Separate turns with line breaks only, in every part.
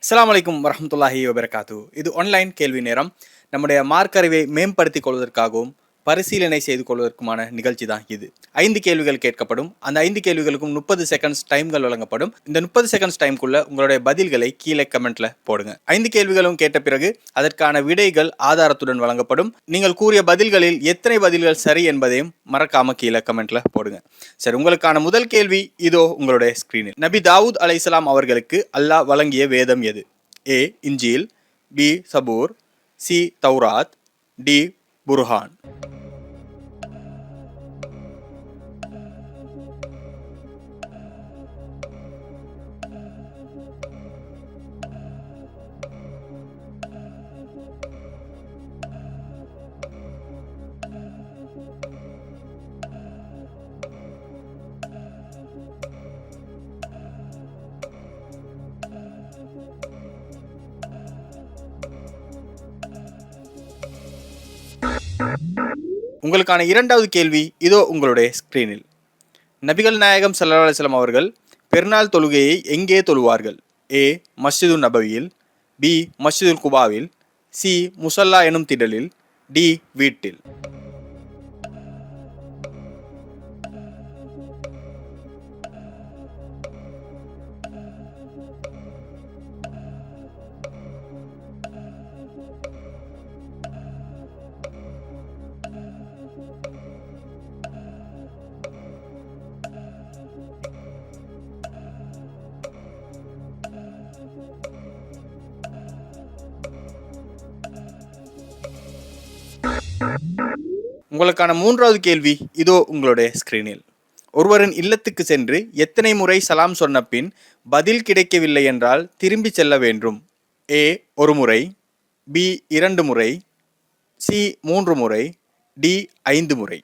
அஸ்ஸலாமு அலைக்கும் வரஹ்மத்துல்லாஹி வபரகாத்து. இது ஆன்லைன் கேள்வி நேரம். நம்முடைய மார்க் அறிவை மேம்படுத்திக் கொள்வதற்காகவும் பரிசீலனை செய்து கொள்வதற்குமான நிகழ்ச்சி தான் இது. 5 கேள்விகள் கேட்கப்படும். அந்த 5 கேள்விகளுக்கும் 30 செகண்ட்ஸ் டைம்கள் வழங்கப்படும். இந்த 30 செகண்ட்ஸ் டைம்குள்ள உங்களுடைய பதில்களை கீழே கமெண்ட்ல போடுங்க. 5 கேள்விகளும் கேட்ட பிறகு அதற்கான விடைகள் ஆதாரத்துடன் வழங்கப்படும். நீங்கள் கூறிய பதில்களில் எத்தனை பதில்கள் சரி என்பதையும் மறக்காம கீழே கமெண்ட்ல போடுங்க. சரி, உங்களுக்கான முதல் கேள்வி இதோ உங்களுடைய ஸ்கிரீனில். நபி தாவூத் அலைஹிஸ்ஸலாம் அவர்களுக்கு அல்லாஹ் வழங்கிய வேதம் எது? ஏ இன்ஜீல், பி சபூர், சி தௌராத், டி புர்ஹான். உங்களுக்கான இரண்டாவது கேள்வி இதோ உங்களுடைய ஸ்கிரீனில். நபிகள் நாயகம் ஸல்லல்லாஹு அலைஹி வஸல்லம் அவர்கள் பெருநாள் தொழுகையை எங்கே தொழுவார்கள்? ஏ மஸ்ஜிதுன் நபவியில், பி மஸ்ஜிதுல் குபாவில், சி முசல்லா எனும் திடலில், டி வீட்டில். உங்களுக்கான மூன்றாவது கேள்வி இதோ உங்களுடைய ஸ்கிரீனில். ஒருவரின் இல்லத்துக்கு சென்று எத்தனை முறை சலாம் சொன்ன பின் பதில் கிடைக்கவில்லை என்றால் திரும்பி செல்ல வேண்டும்? ஏ ஒரு முறை, பி 2 முறை, சி 3 முறை, டி 5 முறை.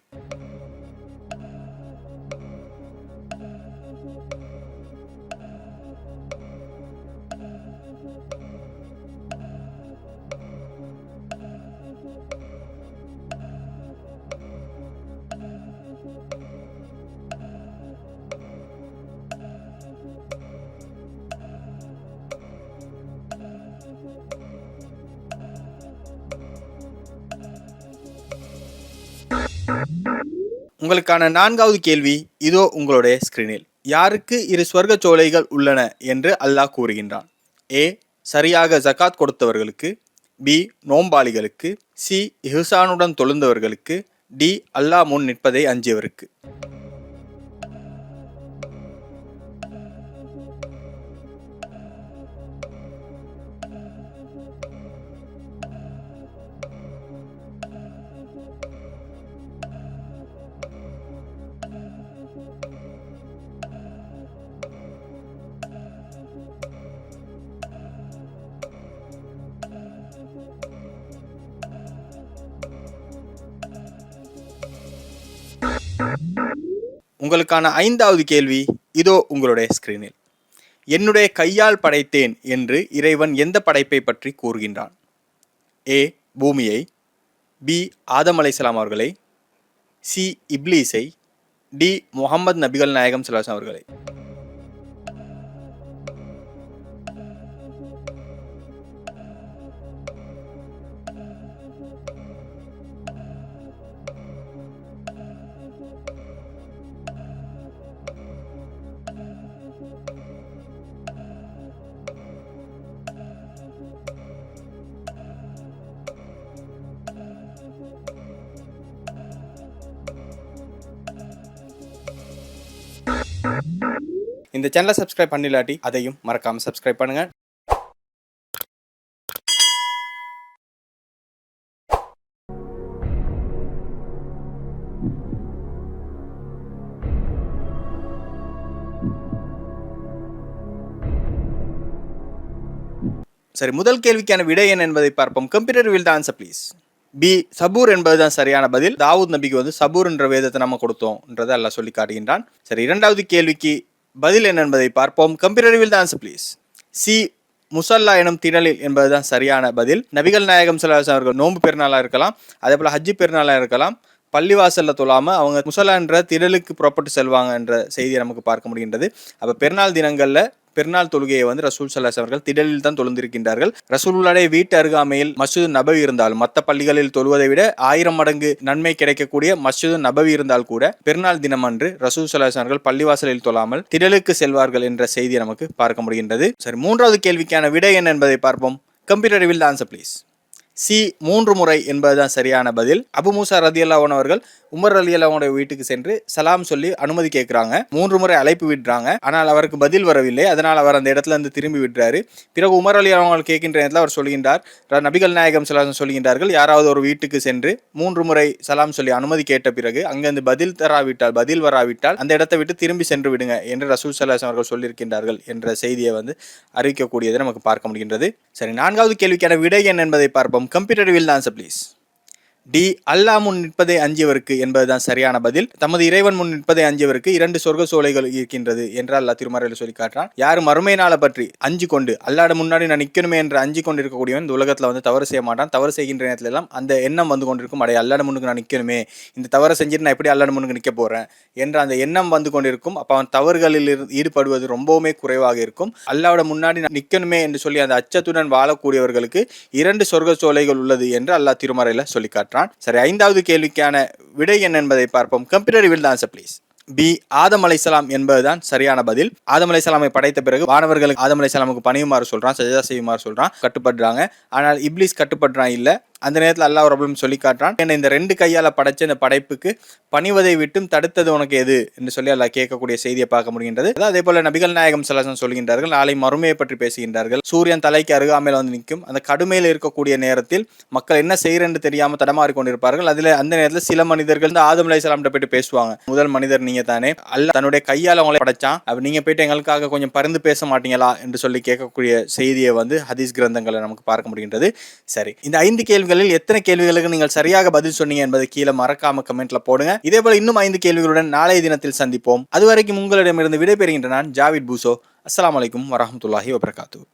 உங்களுக்கான நான்காவது கேள்வி இதோ உங்களுடைய ஸ்கிரீனில். யாருக்கு 2 ஸ்வர்க்க சோலைகள் உள்ளன என்று அல்லாஹ் கூறுகின்றான்? ஏ சரியாக ஜகாத் கொடுத்தவர்களுக்கு, பி நோம்பாளிகளுக்கு, சி இஹ்சானுடன் தொழுந்தவர்களுக்கு, டி அல்லாஹ் முன் நிற்பதை அஞ்சியவருக்கு. உங்களுக்கான 5வது கேள்வி இதோ உங்களுடைய ஸ்கிரீனில். என்னுடைய கையால் படைத்தேன் என்று இறைவன் எந்த படைப்பை பற்றி கூறுகின்றான்? ஏ பூமியை, பி ஆதம் அலைஹிஸ்ஸலாம் அவர்களை, சி இப்லீஸை, டி முஹம்மது நபிகள் நாயகம் ஸல்லல்லாஹு அலைஹி வஸல்லம் அவர்களை. இந்த சேனலை சப்ஸ்கிரைப் பண்ணிலாட்டி அதையும் மறக்காம சப்ஸ்கிரைப் பண்ணுங்க. சரி, முதல் கேள்விக்கான விடை என்ன என்பதை பார்ப்போம். Computer will the answer please. B சபூர் என்பதுதான் சரியான பதில். தாவூத் நபிக்கு சபூர் என்ற வேதத்தை நம்ம கொடுத்தோம்ன்றதை அல்லாஹ் சொல்லி காட்டுகின்றான். சரி, இரண்டாவது கேள்விக்கு பதில் என்ன என்பதை பார்ப்போம். Computer will the answer please. C முசல்லா எனும் திடலில் என்பதுதான் சரியான பதில். நபிகள் நாயகம் ஸல்லல்லாஹு அலைஹி வஸல்லம் அவர்கள் நோன்பு பெருநாளாக இருக்கலாம், அதே போல ஹஜ்ஜி பெருநாளாக இருக்கலாம், பள்ளிவாசலில் தொழாமல் அவங்க முசல்லா என்ற திடலுக்கு புறப்பட்டு செல்வாங்க என்ற செய்தியை நமக்கு பார்க்க முடிகின்றது. அப்போ பெருநாள் தினங்களில் பெருநாள் தொழுகையை வந்து ரசூல் ஸல்லல்லாஹு அலைஹி அவர்கள் திடலில் தான் தொழுந்திருக்கின்றார்கள். ரசூலுல்லாஹ்வுடைய வீட்டு அருகாமையில் மஸ்ஜித் நபவி இருந்தாலும் மற்ற பள்ளிகளில் தொழுவதை விட 1000 மடங்கு நன்மை கிடைக்கக்கூடிய மஸ்ஜித் நபவி இருந்தால் கூட பெருநாள் தினம் அன்று ரசூல் ஸல்லல்லாஹு அலைஹி அவர்கள் பள்ளிவாசலில் தொழாமல் திடலுக்கு செல்வார்கள் என்ற செய்தியை நமக்கு பார்க்க முடிகின்றது. சரி, மூன்றாவது கேள்விக்கான விடை என்ன என்பதை பார்ப்போம். Computer will answer please. C 3 முறை என்பதுதான் சரியான பதில். அபு மூசா ரலியல்லாஹு அன்ஹு அவர்கள் உமர் ரலியல்லாஹு அன்ஹு வீட்டுக்கு சென்று சலாம் சொல்லி அனுமதி கேட்கிறாங்க. 3 முறை அழைப்பு விடுறாங்க. ஆனால் அவருக்கு பதில் வரவில்லை. அதனால் அவர் அந்த இடத்துல இருந்து திரும்பி விடுறாரு. பிறகு உமர் ரலியல்லாஹு அன்ஹு கேட்கின்ற நேரத்தில் அவர் சொல்கின்றார், நபிகள் நாயகம் ஸல்லல்லாஹு அலைஹி சொல்கின்றார்கள், யாராவது ஒரு வீட்டுக்கு சென்று 3 முறை சலாம் சொல்லி அனுமதி கேட்ட பிறகு அங்கிருந்து பதில் வராவிட்டால் அந்த இடத்தை விட்டு திரும்பி சென்று விடுங்க என்று ரசூல் ஸல்லல்லாஹு அலைஹி அவர்கள் சொல்லியிருக்கின்றார்கள் என்ற செய்தியை வந்து அறிவிக்கக்கூடியதை நமக்கு பார்க்க முடிகின்றது. சரி, 4வது கேள்விக்கான விடை என்ன என்பதை பார்ப்போம். Computer will answer please. D அல்லாஹ் முன் நிற்பதை அஞ்சியவருக்கு என்பதுதான் சரியான பதில். தமது இறைவன் முன் நிற்பதை அஞ்சியவருக்கு 2 சொர்க்க சோலைகள் இருக்கின்றது என்று அல்லாஹ் திருமறையில் சொல்லி காட்டுறான். யார் மறுமை நாளை பற்றி அஞ்சு கொண்டு அல்லாஹ்வுடைய முன்னாடி நான் நிற்கணுமே என்று அஞ்சு கொண்டு இருக்கக்கூடியவன் இந்த உலகத்தில் வந்து தவறு செய்ய மாட்டான். தவறு செய்கின்ற நேரத்தில் எல்லாம் அந்த எண்ணம் வந்து கொண்டிருக்கும், அடைய அல்லாஹ்வுடைய முன்னுக்கு நான் நிற்கணுமே, இந்த தவறை செஞ்சுட்டு நான் எப்படி அல்லாஹ்வுடைய முன்னுக்கு நிற்க போறேன் என்ற அந்த எண்ணம் வந்து கொண்டிருக்கும். அப்போ அவன் தவறுகளில் ஈடுபடுவது ரொம்பவுமே குறைவாக இருக்கும். அல்லாஹ்வுடைய முன்னாடி நிற்கணுமே என்று சொல்லி அந்த அச்சத்துடன் வாழக்கூடியவர்களுக்கு 2 சொர்க்க சோலைகள் உள்ளது என்று அல்லாஹ் திருமறையில் சொல்லி காட்டுறான். சரி, 5வது கேள்விக்கான விடை என்ன என்பதை பார்ப்போம். Computer will answer please. B ஆதம் அலைஹிஸ்ஸலாம் என்பதுதான் சரியான பதில். ஆதம் அலைஹிஸ்ஸலாமை படைத்த பிறகு வானவர்களுக்கு ஆதம் அலைஹிஸ்ஸலாமுக்கு பணியுமாறு சொல்றான், சஜதா செய்யுமாறு சொல்றான், கட்டுப்படுறாங்க. ஆனால் இப்லீஸ் கட்டுப்படுறான் இல்ல. அந்த நேரத்தில் அல்லாஹ் ரப்பல் சொல்லி காட்டுறான், என்ன இந்த 2 கையால் படைச்ச இந்த படைப்புக்கு பணிவதை விட்டும் தடுத்தது உனக்கு எது என்று சொல்லி அல்லாஹ் கேட்கக்கூடிய செய்தியை பார்க்க முடிகின்றது. அதே போல நபிகள் நாயகம் ஸல்லல்லாஹு அலைஹி சொல்கின்றார்கள், நாளை மறுமையை பற்றி பேசுகின்றார்கள். சூரியன் தலைக்கு அருகாமையில் வந்து நிற்கும். அந்த கடுமையில் இருக்கக்கூடிய நேரத்தில் மக்கள் என்ன செய்யறன்னு தெரியாம தடமாறி கொண்டிருப்பார்கள். அதுல அந்த நேரத்தில் சில மனிதர்கள் ஆதம் அலைஹிஸ்ஸலாம் போயிட்டு பேசுவாங்க, முதல் மனிதர் நீங்க தானே, அல்லாஹ் தன்னுடைய கையால் அவங்களை படைச்சான், அப்ப நீங்க போயிட்டு எங்களுக்காக கொஞ்சம் பரிந்து பேச மாட்டீங்களா என்று சொல்லி கேட்கக்கூடிய செய்தியை வந்து ஹதீஸ் கிரந்தங்களை நமக்கு பார்க்க முடிகின்றது. சரி, இந்த 5 கேள்விகளில் எத்தனை கேள்விகளுக்கு நீங்கள் சரியாக பதில் சொன்னீங்க என்பதை கீழே மறக்காம கமெண்ட்ல போடுங்க. இதே போல இன்னும் 5 கேள்விகளுடன் நாளைய தினத்தில் சந்திப்போம். அதுவரைக்கும் உங்களிடமிருந்து விடைபெறுகின்ற நான் ஜாவித் பூசோ. அஸ்ஸலாமு அலைக்கும் வரஹ்மத்துல்லாஹி வபரகாத்துஹு.